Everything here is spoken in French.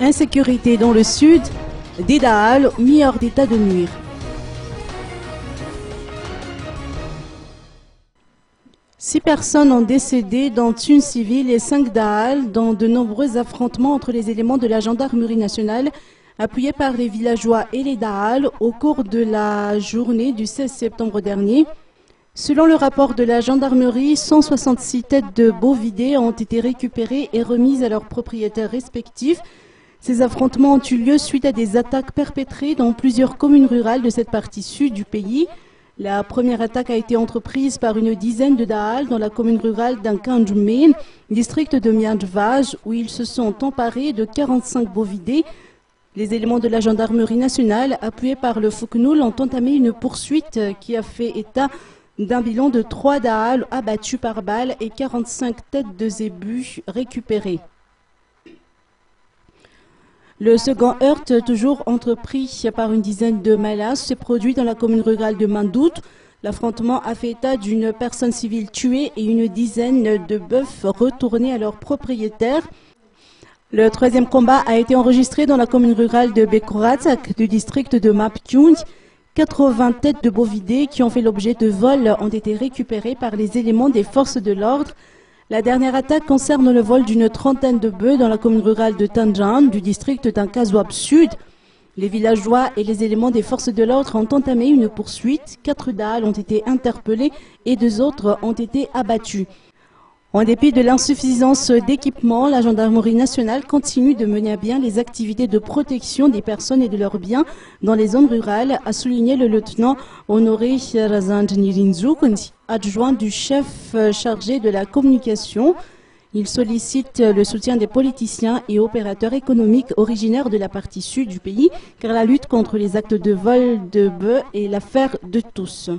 Insécurité dans le sud, des Dahal mis hors d'état de nuire. Six personnes ont décédé, dont une civile et 5 Dahal, dans de nombreux affrontements entre les éléments de la gendarmerie nationale, appuyés par les villageois et les Dahal, au cours de la journée du 16 septembre dernier. Selon le rapport de la gendarmerie, 166 têtes de bovidés ont été récupérées et remises à leurs propriétaires respectifs. Ces affrontements ont eu lieu suite à des attaques perpétrées dans plusieurs communes rurales de cette partie sud du pays. La première attaque a été entreprise par une dizaine de Dahal dans la commune rurale d'Ankanjoumen, district de Miandjvaj, où ils se sont emparés de 45 bovidés. Les éléments de la gendarmerie nationale, appuyés par le Fuknul, ont entamé une poursuite qui a fait état d'un bilan de 3 Dahal abattus par balle et 45 têtes de zébus récupérées. Le second heurt, toujours entrepris par une dizaine de Malas, s'est produit dans la commune rurale de Mandout. L'affrontement a fait état d'une personne civile tuée et une dizaine de bœufs retournés à leurs propriétaires. Le troisième combat a été enregistré dans la commune rurale de Bekoratsak du district de Maptiung. 80 têtes de bovidés qui ont fait l'objet de vols ont été récupérées par les éléments des forces de l'ordre. La dernière attaque concerne le vol d'une trentaine de bœufs dans la commune rurale de Tanjan, du district d'Ankazouab Sud. Les villageois et les éléments des forces de l'ordre ont entamé une poursuite. 4 Dahal ont été interpellés et 2 autres ont été abattus. En dépit de l'insuffisance d'équipement, la gendarmerie nationale continue de mener à bien les activités de protection des personnes et de leurs biens dans les zones rurales, a souligné le lieutenant Honoré Razand Nirinzouk, adjoint du chef chargé de la communication. Il sollicite le soutien des politiciens et opérateurs économiques originaires de la partie sud du pays, car la lutte contre les actes de vol de bœufs est l'affaire de tous.